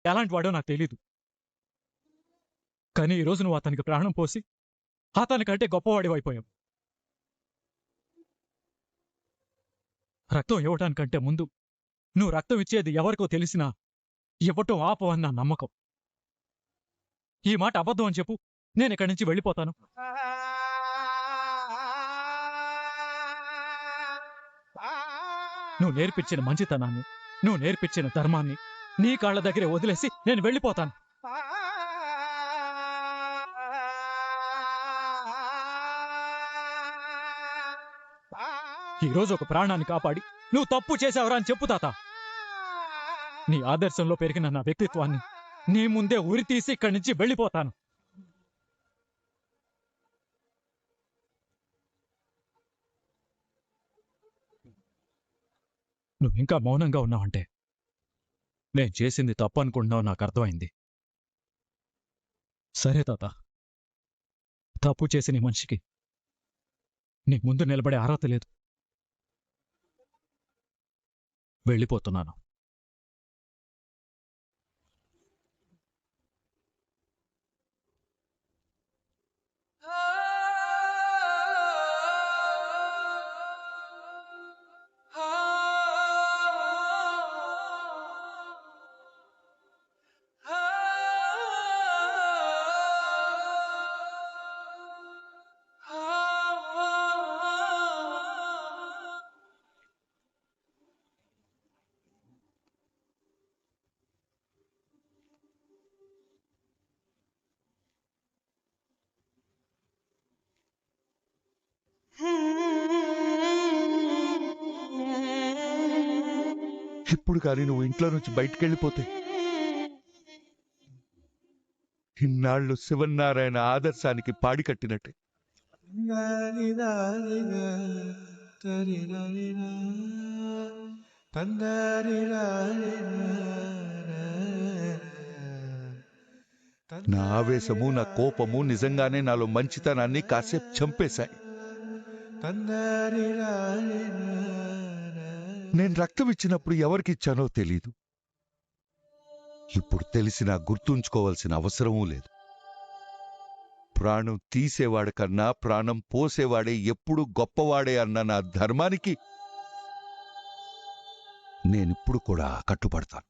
ఎలాంటి వాడో నాకు తెలీదు. కానీ ఈరోజు నువ్వు అతనికి ప్రాణం పోసి అతనికంటే గొప్పవాడివైపోయావు. రక్తం ఇవ్వడానికంటే ముందు నువ్వు రక్తం ఇచ్చేది ఎవరికో తెలిసినా ఇవ్వటం ఆపవన్న నమ్మకం. ఈ మాట అబద్ధం అని చెప్పు, నేను ఇక్కడి నుంచి వెళ్ళిపోతాను. నువ్వు నేర్పించిన మంచితనాన్ని, నువ్వు నేర్పించిన ధర్మాన్ని నీ కాళ్ళ దగ్గరే వదిలేసి నేను వెళ్ళిపోతాను. ఈరోజు ఒక ప్రాణాన్ని కాపాడి నువ్వు తప్పు చేసావురా అని చెప్పు తాత. నీ ఆదర్శంలో పెరిగిన నా వ్యక్తిత్వాన్ని నీ ముందే ఉరి తీసి ఇక్కడి నుంచి వెళ్ళిపోతాను. నువ్వు ఇంకా మౌనంగా ఉన్నావంటే నేను చేసింది తప్పు అనుకుంటున్నావు నాకు అర్థమైంది. సరే తాత, తప్పు చేసి నీ మనిషికి నీ ముందు నిలబడే అర్హత లేదు. వెళ్ళిపోతున్నాను. ఇప్పుడు కానీ నువ్వు ఇంట్లో నుంచి బయటకెళ్ళిపోతే ఇన్నాళ్ళు శివనారాయణ ఆదర్శానికి పాడి కట్టినట్టే. నా ఆవేశము, నా కోపము నిజంగానే నాలో మంచితనాన్ని కాసేపు చంపేశాయి. నేను రక్తం ఇచ్చినప్పుడు ఎవరికిచ్చానో తెలీదు. ఇప్పుడు తెలిసినా గుర్తుంచుకోవాల్సిన అవసరమూ లేదు. ప్రాణం తీసేవాడి కన్నా ప్రాణం పోసేవాడే ఎప్పుడు గొప్పవాడే అన్న నా ధర్మానికి నేనిప్పుడు కూడా కట్టుబడతాను.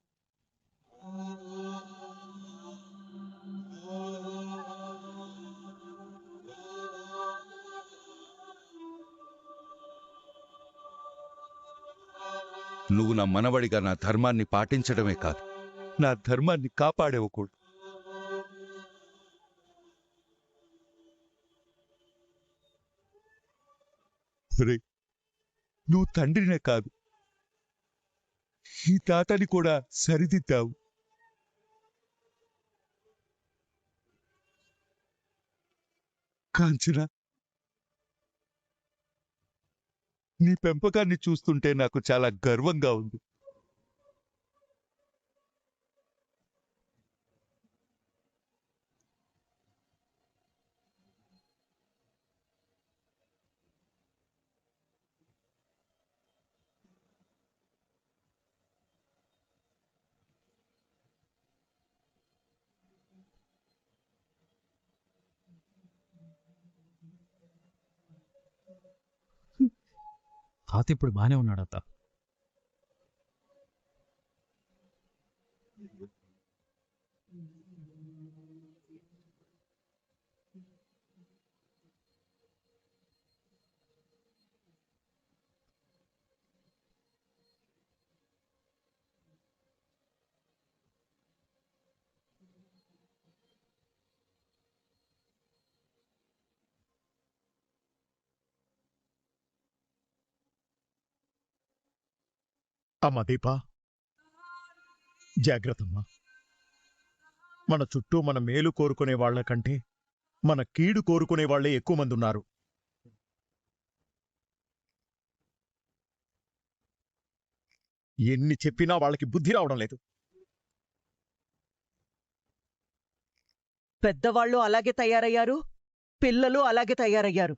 నువ్వు నా మనవడిగా నా ధర్మాన్ని పాటించడమే కాదు, నా ధర్మాన్ని కాపాడేవకూడదు. నువ్వు తండ్రినే కాదు, ఈ తాతని కూడా సరిదిద్దావు. కాంచన, నీ పెంపకాన్ని చూస్తుంటే నాకు చాలా గర్వంగా ఉంది. తాత ఇప్పుడు బానే ఉన్నాడత్త. అమ్మ దీపా, జాగ్రత్తమ్మా. మన చుట్టూ మన మేలు కోరుకునే వాళ్ల కంటే మన కీడు కోరుకునే వాళ్లే ఎక్కువ మంది ఉన్నారు. ఎన్ని చెప్పినా వాళ్ళకి బుద్ధి రావడం లేదు. పెద్దవాళ్ళు అలాగే తయారయ్యారు, పిల్లలు అలాగే తయారయ్యారు.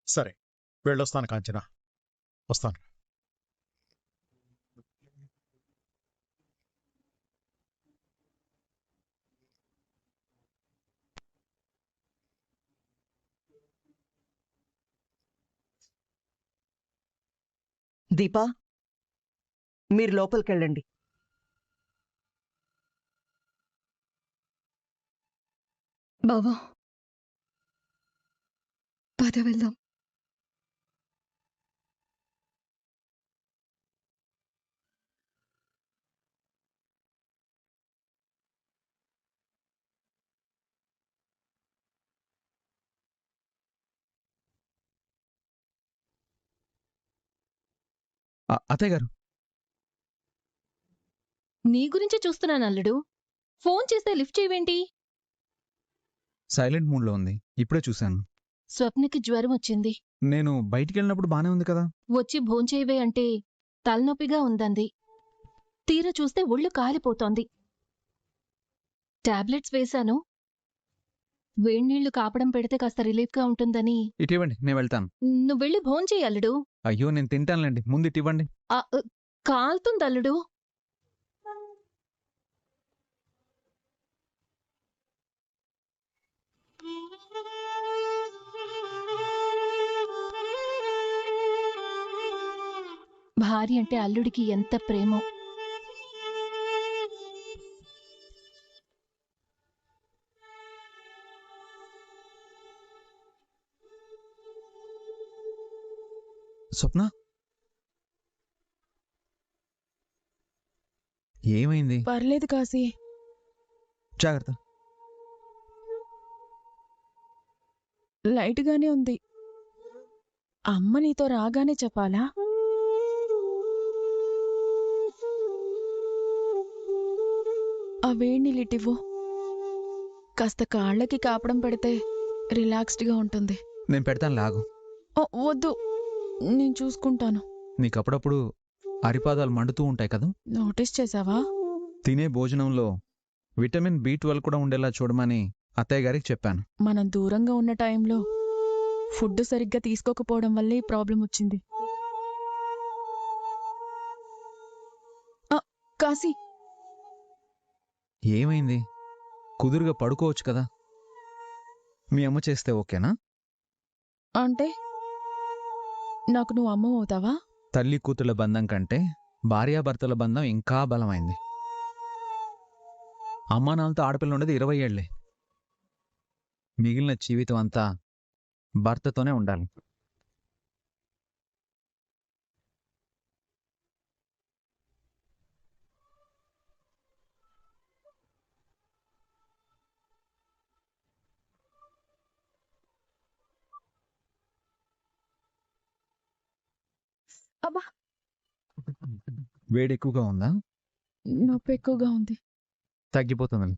సరే, వెళ్ళొస్తాను కాంచన, వస్తాను. దీపా, మీరు లోపలికెళ్ళండి. బావా, పద వెళ్దాం. అత్తయ్య గారు, నీ గురించే చూస్తున్నాను అల్లుడు. ఫోన్ చేస్తే లిఫ్ట్ చేయవేంటి? సైలెంట్ మూడ్లో ఉంది. ఇప్పుడే చూశాను. స్వప్నకి జ్వరం వచ్చింది. నేను బయటికి వెళ్ళినప్పుడు బానే ఉంది కదా. వచ్చి భోంచేయవే అంటే తలనొప్పిగా ఉందంది. తీరా చూస్తే ఒళ్ళు కాలిపోతోంది. టాబ్లెట్స్ వేశాను. వేణ్ణీళ్లు కాపడం పెడితే కాస్త రిలీఫ్గా ఉంటుందని. ఇటివ్వండి, నేను వెళ్తాను. నువ్వెళ్ళి భోంచేయి అల్లుడు. అయ్యో, నేను తింటానులేండి, ముందు ఇటివ్వండి. కాలుతుందల్లుడు. భార్య అంటే అల్లుడికి ఎంత ప్రేమో. స్వప్న, ఏమైంది? పర్లేదు కాశీ. జాగ్రత్త. లైట్గానే ఉంది. అమ్మ నీతో రాగానే చెప్పాలా? ఆ వేణీళ్ళిటివ్వు. కాస్త కాళ్ళకి కాపడం పెడితే రిలాక్స్డ్గా ఉంటుంది. నేను పెడతాను, లాగు. ఓ, వద్దు, నేను చూసుకుంటాను. నీకు అప్పుడప్పుడు అరిపాదాలు మండుతూ ఉంటాయి కదా. నోటీస్ చేసావా? తినే భోజనంలో విటమిన్ B12 కూడా ఉండేలా చూడమని అత్తయ్య గారికి చెప్పాను. మనం దూరంగా ఉన్న టైంలో ఫుడ్ సరిగ్గా తీసుకోకపోవడం వల్లే ఈ ప్రాబ్లం వచ్చింది. కాశీ, ఏమైంది? కుదురుగా పడుకోవచ్చు కదా. మీ అమ్మ చేస్తే ఓకేనా? అంటే నాకు నువ్వు అమ్మ అవుతావా? తల్లి కూతుళ్ళ బంధం కంటే భార్యాభర్తల బంధం ఇంకా బలమైంది. అమ్మా నాన్నతో ఆడపిల్ల ఉండేది 20 ఏళ్లే. మిగిలిన జీవితం అంతా భర్తతోనే ఉండాలి. అబ్బా, వేడి ఎక్కువగా ఉందా? నొప్పి ఎక్కువగా ఉంది. తగ్గిపోతుంది.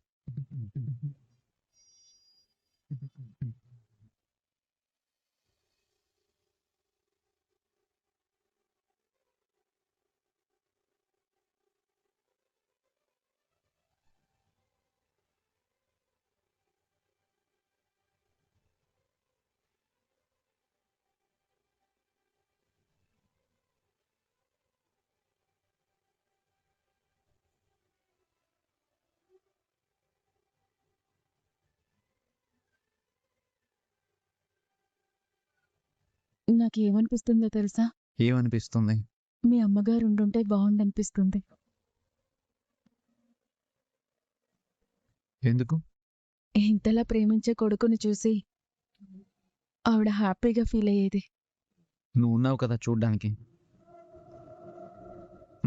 నాకేమనిపిస్తుందో తెలుసా? ఏమనిపిస్తుంది? మీ అమ్మగారు ఉండుంటే బాగుండనిపిస్తుంది. ఎందుకు? ఇంతలా ప్రేమించే కొడుకుని చూసి ఆవిడ హ్యాపీగా ఫీల్ అయ్యేది. నువ్వు ఉన్నావు కదా చూడ్డానికి.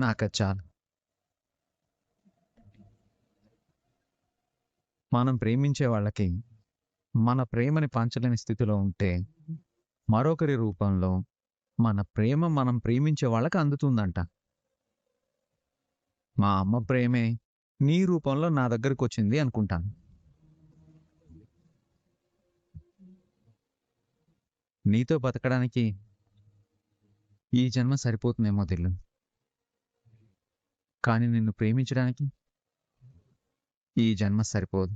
నాకది చాలు. మనం ప్రేమించే వాళ్ళకి మన ప్రేమని పంచలేని స్థితిలో ఉంటే మరొకరి రూపంలో మన ప్రేమ మనం ప్రేమించే వాళ్ళకి అందుతుందంట. మా అమ్మ ప్రేమే నీ రూపంలో నా దగ్గరకు వచ్చింది అనుకుంటాను. నీతో బతకడానికి ఈ జన్మ సరిపోతుందేమో తెలియదు, కానీ నిన్ను ప్రేమించడానికి ఈ జన్మ సరిపోదు.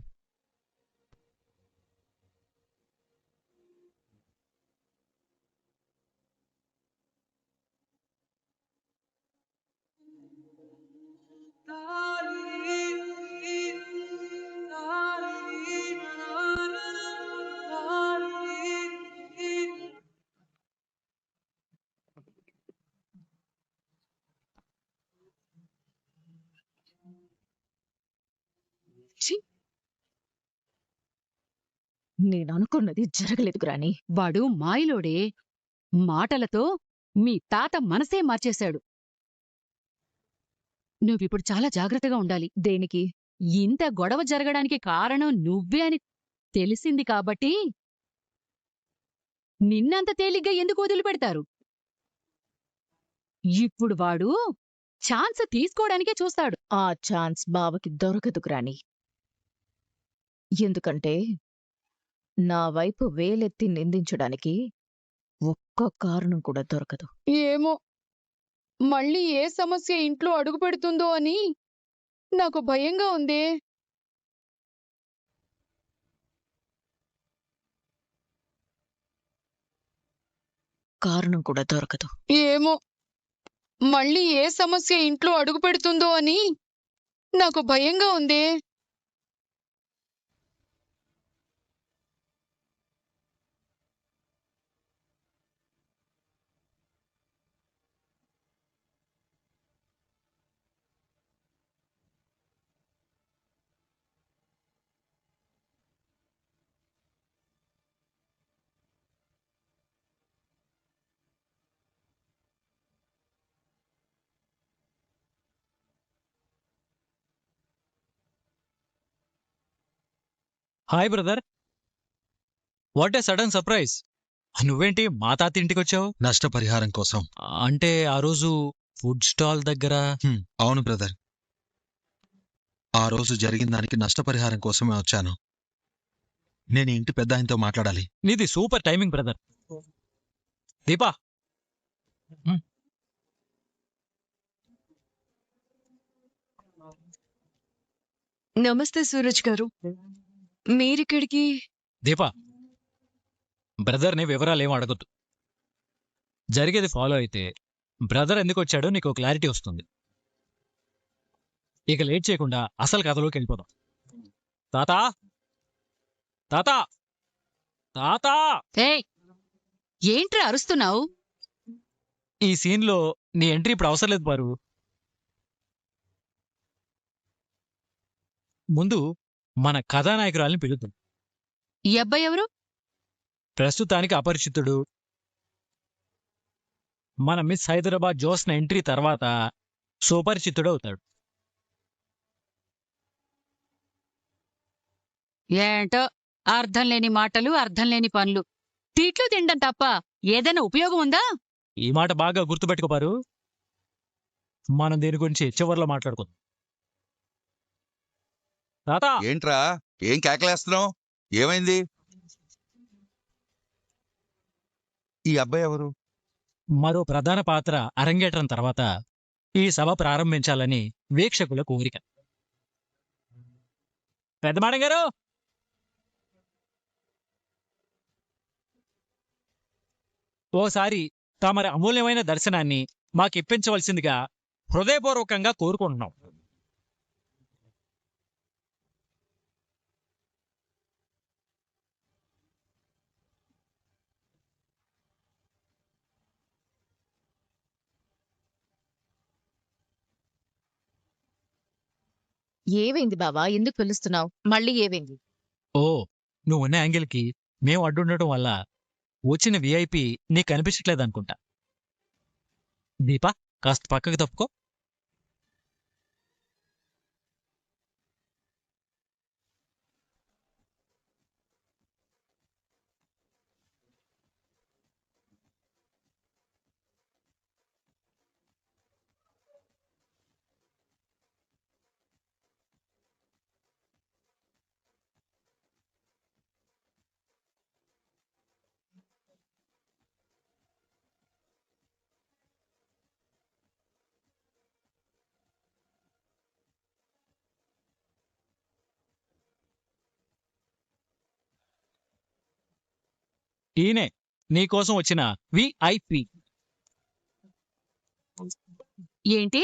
ఛీ! నేననుకున్నది జరగలేదు గ్రాని. వాడు మాయలోడే. మాటలతో మీ తాత మనసే మార్చేశాడు. నువ్విప్పుడు చాలా జాగ్రత్తగా ఉండాలి. దేనికి? ఇంత గొడవ జరగడానికి కారణం నువ్వే అని తెలిసింది కాబట్టి నిన్నంత తేలిగ్గా ఎందుకు వదిలిపెడతారు? ఇప్పుడు వాడు ఛాన్స్ తీసుకోవడానికే చూస్తాడు. ఆ ఛాన్స్ బావకి దొరకదు గ్రాని. ఎందుకంటే నా వైపు వేలెత్తి నిందించడానికి ఒక్క కారణం కూడా దొరకదు. ఏమో మళ్ళీ ఏ సమస్య ఇంట్లో అడుగు పెడుతుందో అని నాకు భయంగా ఉందే. కారణం కూడా దొరకదు. ఏమో మళ్ళీ ఏ సమస్య ఇంట్లో అడుగు పెడుతుందో అని నాకు భయంగా ఉందే. Hi brother, what a sudden surprise. నువ్వేంటి మా తాత ఇంటికి వచ్చావు? నష్టపరిహారం కోసం. అంటే ఆ రోజు ఫుడ్ స్టాల్ దగ్గర. అవును బ్రదర్, ఆ రోజు జరిగిన దానికి నష్టపరిహారం కోసమే వచ్చాను. నేను ఇంటి పెద్ద ఆయనతో మాట్లాడాలి. నీది సూపర్ టైమింగ్ బ్రదర్. దీపా, నమస్తే సూరజ్ గారు, మీరిక్కడికి? దీపా, బ్రదర్ని వివరాలు ఏం అడగొద్దు. జరిగేది ఫాలో అయితే బ్రదర్ ఎందుకు వచ్చాడో నీకు క్లారిటీ వస్తుంది. ఇక లేట్ చేయకుండా అసలు కథలోకి వెళ్ళిపోదాం. తాతా, తాతా, తాతా. ఏయ్, ఏంట్రా అరుస్తున్నావు? ఈ సీన్లో నీ ఎంట్రీ ఇప్పుడు అవసరం లేదు పారు. ముందు మన కథానాయకురాల్ని పిలుద్దాం. ఈ అబ్బాయి ఎవరు? ప్రస్తుతానికి అపరిచితుడు. మన మిస్ హైదరాబాద్ జోస్న ఎంట్రీ తర్వాత సుపరిచితుడు అవుతాడు. ఏంటో అర్థం లేని మాటలు, అర్థం లేని పనులు. తిట్లు తినడం తప్ప ఏదైనా ఉపయోగం ఉందా? ఈ మాట బాగా గుర్తుపెట్టుకోపారు. మనం దీని గురించి చివర్లో మాట్లాడుకుందాం. తాత, ఏంట్రా ఏం కేకలేస్తున్నావు? ఏమైంది? ఈ అబ్బాయి ఎవరు? మరో ప్రధాన పాత్ర అరంగేట్రం తర్వాత ఈ సభ ప్రారంభించాలని వీక్షకుల కోరిక. పెద్దమాడం గారు, ఓసారి తమరి అమూల్యమైన దర్శనాన్ని మాకిప్పించవలసిందిగా హృదయపూర్వకంగా కోరుకుంటున్నాం. ఏవైంది బావా? ఎందుకు పిలుస్తున్నావు? మళ్ళీ ఏవైంది? ఓ, నువ్వున్న యాంగిల్కి మేము అడ్డుండటం వల్ల వచ్చిన విఐపి నీకు కనిపించట్లేదనుకుంటా. దీపా, కాస్త పక్కకు తప్పుకో. ఈయనే నీకోసం వచ్చిన విఐపి. ఏంటి?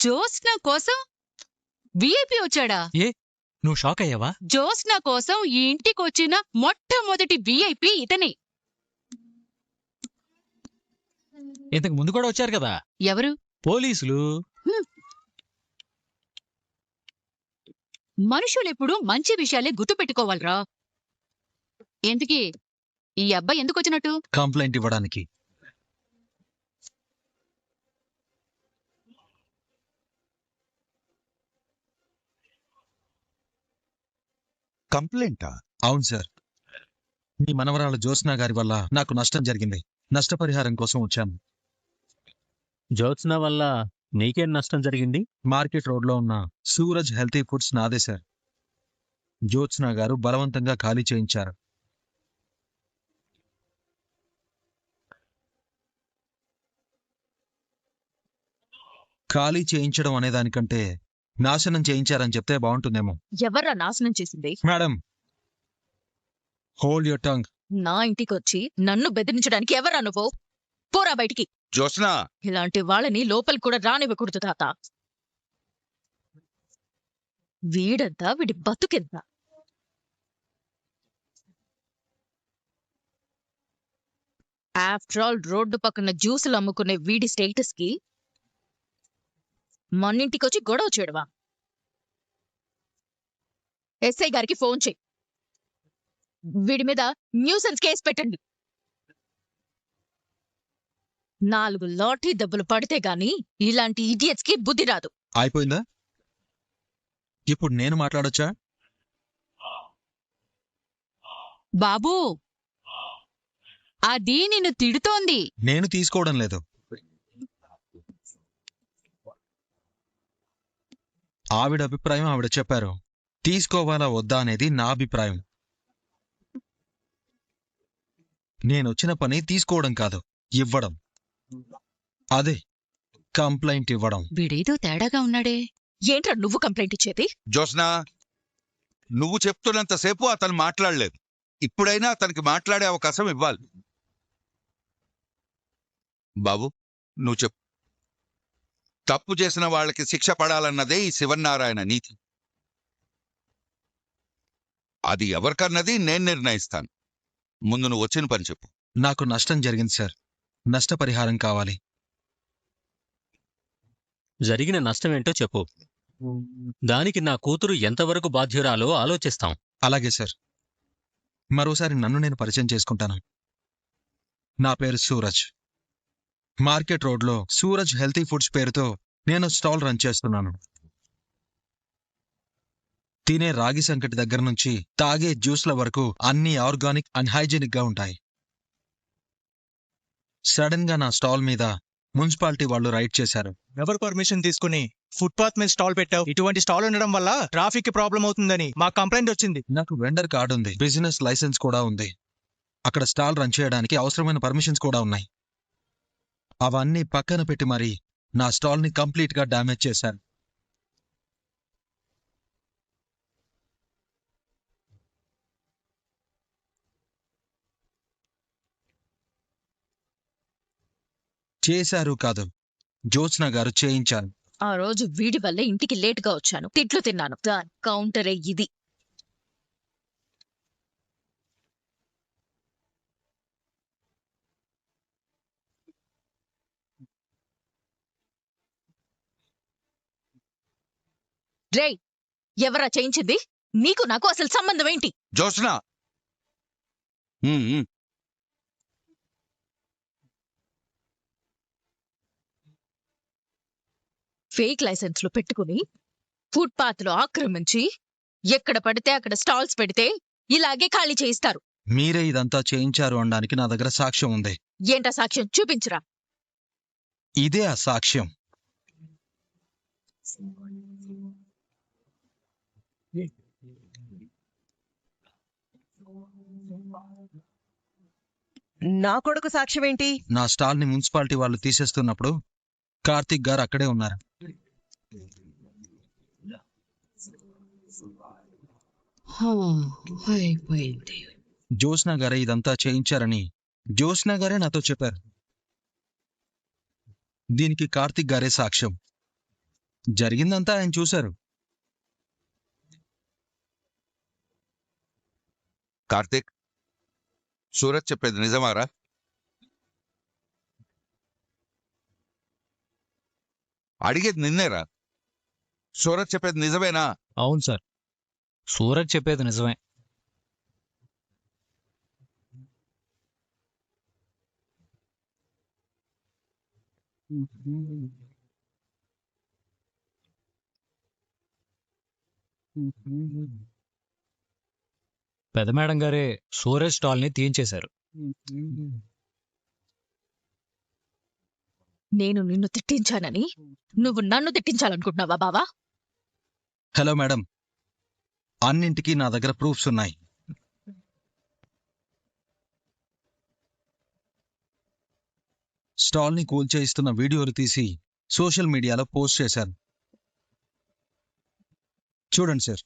జోస్నా కోసం విఐపి వచ్చాడా? ఏ, నువ్వు షాక్ అయ్యావా? జోస్నా కోసం ఈ ఇంటికొచ్చిన మొట్టమొదటి విఐపి ఇతనే. ఇంతకు ముందు కూడా వచ్చారు కదా ఎవరు? పోలీసులు. మనుషులెప్పుడు మంచి విషయాలే గుర్తుపెట్టుకోవాలరా. ఎందుకీ ఈ అబ్బాయి ఎందుకు వచ్చినట్టు? కంప్లైంట్ ఇవ్వడానికి. కంప్లైంటా? అవును సార్. మీ మనవరాలు జ్యోత్స్నా గారి వల్ల నాకు నష్టం జరిగింది. నష్టపరిహారం కోసం వచ్చాను. జ్యోత్స్న వల్ల నీకేం నష్టం జరిగింది? మార్కెట్ రోడ్లో ఉన్న సూరజ్ హెల్తీ ఫుడ్స్ నాదే సార్. జ్యోత్స్నా గారు బలవంతంగా ఖాళీ చేయించారు. ఖాళీ చేయించడం అనేదానికంటే నాశనం చేయించారని చెప్తే బాగుంటుందేమో. ఎవర్రా నాశనం చేసింది? Madam, hold your tongue. నా ఇంటికొచ్చి నన్ను బెదిరించడానికి ఎవర్రా నువ్వు? పోరా బయటికి. జ్యోత్స్నా, ఇలాంటి వాళ్ళని లోపలికి కూడా రానివ్వకూడదు తాత. వీడంతా వీడి బతుకెంత. ఆఫ్టర్ ఆల్ రోడ్డు పక్కన జ్యూసులు అమ్ముకునే వీడి స్టేటస్ కి మన్నింటికొచ్చి గొడవ చేయడవా? ఎస్ఐ గారికి ఫోన్ చేయి. వీడి మీద న్యూసెన్స్ కేసు పెట్టండి. 4 లాఠీ దెబ్బలు పడితే గాని ఇలాంటి ఇడియట్స్ కి బుద్ధి రాదు. అయిపోయిందా? ఇప్పుడు నేను మాట్లాడొచ్చా? బాబూ, అది నిన్ను తిడుతోంది. నేను తీసుకోవడం లేదు. ఆవిడ అభిప్రాయం ఆవిడ చెప్పారు. తీసుకోవాలా వద్దా అనేది నా అభిప్రాయం. నేనొచ్చిన పని తీసుకోవడం కాదు, ఇవ్వడం. అదే కంప్లైంట్ ఇవ్వడం. వీడేదో తేడాగా ఉన్నాడే. ఏంట్రా నువ్వు కంప్లైంట్ ఇచ్చేది? జ్యోత్స్నా, నువ్వు చెప్తున్నంతసేపు అతను మాట్లాడలేదు. ఇప్పుడైనా అతనికి మాట్లాడే అవకాశం ఇవ్వాలి. బాబు, నువ్వు చెప్పు. తప్పు చేసిన వాళ్ళకి శిక్ష పడాలన్నదే ఈ శివన్నారాయణ నీతి. అది ఎవరికన్నది నేను నిర్ణయిస్తాను. ముందు నువ్వు వచ్చిన పని చెప్పు. నాకు నష్టం జరిగింది సార్. నష్టపరిహారం కావాలి. జరిగిన నష్టమేంటో చెప్పు. దానికి నా కూతురు ఎంతవరకు బాధ్యురాలో ఆలోచిస్తాం. అలాగే సార్. మరోసారి నన్ను నేను పరిచయం చేసుకుంటాను. నా పేరు సూరజ్. మార్కెట్ రోడ్లో సూరజ్ హెల్తీ ఫుడ్స్ పేరుతో నేను స్టాల్ రన్ చేస్తున్నాను. తినే రాగి సంకటి దగ్గర నుంచి తాగే జ్యూస్ల వరకు అన్నీ ఆర్గానిక్ అండ్ హైజీనిక్ గా ఉంటాయి. సడన్ గా నా స్టాల్ మీద మున్సిపాలిటీ వాళ్ళు రైడ్ చేశారు. ఎవరు పర్మిషన్ తీసుకుని ఫుట్పాత్ మీద స్టాల్ పెట్టావు? ఇటువంటి స్టాల్ ఉండడం వల్ల ట్రాఫిక్ కి ప్రాబ్లం అవుతుందని మా కంప్లైంట్ వచ్చింది. నాకు వెండర్ కార్డు ఉంది, బిజినెస్ లైసెన్స్ కూడా ఉంది. అక్కడ స్టాల్ రన్ చేయడానికి అవసరమైన పర్మిషన్స్ కూడా ఉన్నాయి. అవన్నీ పక్కన పెట్టి మరీ నా స్టాల్ ని కంప్లీట్ గా డ్యామేజ్ చేశారు. చేశారు కాదు, జ్యోత్స్నా గారు చేయించారు. ఆ రోజు వీడి వల్లే ఇంటికి లేటుగా వచ్చాను, తిట్లు తిన్నాను. దాని కౌంటరే ఇది. రే, ఎవరా చేయించింది? నీకు నాకు అసలు సంబంధం ఏంటి? జ్యోత్స్నా, ఫేక్ లైసెన్స్లు పెట్టుకుని ఫుట్పాత్లో ఆక్రమించి ఎక్కడ పడితే అక్కడ స్టాల్స్ పెడితే ఇలాగే ఖాళీ చేయిస్తారు. మీరే ఇదంతా చేయించారు అనడానికి నా దగ్గర సాక్ష్యం ఉంది. ఏంటా సాక్ష్యం? చూపించురా. ఇదే ఆ సాక్ష్యం. నా కొడుకు సాక్ష్యం ఏంటి? నా స్టాల్ ని మున్సిపాలిటీ వాళ్ళు తీసేస్తున్నప్పుడు కార్తిక్ గారు అక్కడే ఉన్నారు. జ్యోత్స్నా గారే ఇదంతా చేయించారని జ్యోత్స్నా గారే నాతో చెప్పారు. దీనికి కార్తిక్ గారే సాక్ష్యం. జరిగిందంతా ఆయన చూశారు. కార్తీక్, సూరజ్ చెప్పేది నిజమారా? అడిగేది నిన్నేరా. సూరజ్ చెప్పేది నిజమేనా? అవును సార్. సూరజ్ చెప్పేది నిజమే. పెద్ద మేడం గారే సూరజ్ స్టాల్ని తీయించేశారు. నేను నిన్ను తిట్టించానని నువ్వు నన్ను తిట్టించాలనుకుంటున్నావా బావా? హలో మేడం, అన్నింటికీ నా దగ్గర ప్రూఫ్స్ ఉన్నాయి. స్టాల్ని కూల్చేయిస్తున్న వీడియోలు తీసి సోషల్ మీడియాలో పోస్ట్ చేశాను. చూడండి సార్.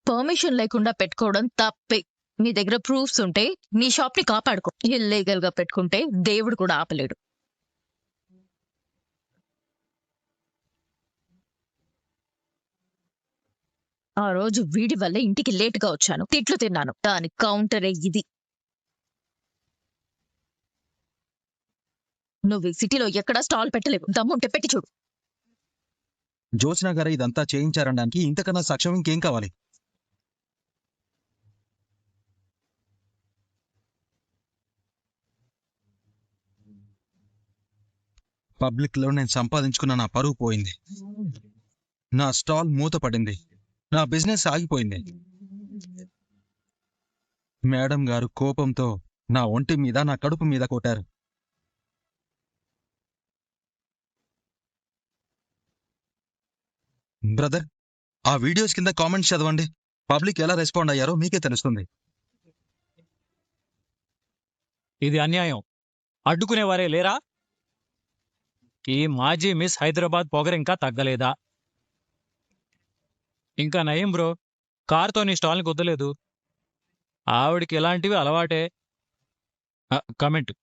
పర్మిషన్ లేకుండా పెట్టుకోవడం తప్పే. నీ దగ్గర ప్రూఫ్స్ ఉంటే నీ షాప్ ని కాపాడుకో. ఇల్లీగల్ గా పెట్టుకుంటే దేవుడు కూడా ఆపలేడు. ఆ రోజు వీడి వల్ల ఇంటికి లేటుగా వచ్చాను, తిట్లు తిన్నాను. దాని కౌంటరే ఇది. నువ్వు ఈ సిటీలో ఎక్కడా స్టాల్ పెట్టలేవు. దమ్ముంటే పెట్టి చూడు. జ్యోత్స్న గారు ఇదంతా చేయించారనడానికి ఇంతకన్నా సాక్ష్యం ఇంకేం కావాలి? పబ్లిక్ లో నేను సంపాదించుకున్న నా పరువు పోయింది. నా స్టాల్ మూతపడింది. నా బిజినెస్ ఆగిపోయింది. మేడం గారు కోపంతో నా ఒంటి మీద, నా కడుపు మీద కొట్టారు. బ్రదర్, ఆ వీడియోస్ కింద కామెంట్స్ చదవండి. పబ్లిక్ ఎలా రెస్పాండ్ అయ్యారో మీకే తెలుస్తుంది. ఇది అన్యాయం. అడ్డుకునేవారే లేరా? ఈ మాజీ మిస్ హైదరాబాద్ పొగరింకా తగ్గలేదా? ఇంకా నయం బ్రో, కారుతో నీ స్టాల్ని కుదలేదు. ఆవిడికి ఇలాంటివి అలవాటే. కమెంట్.